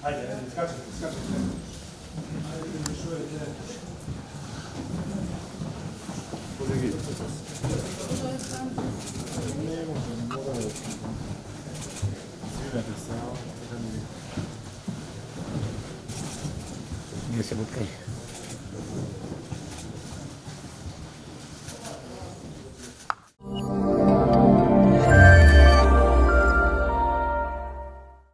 Ajde, skačete. Ajde, šojete. Podigi. Ne možemo, moramo. Svirate se, a ovo je mi. Nije se butkaj.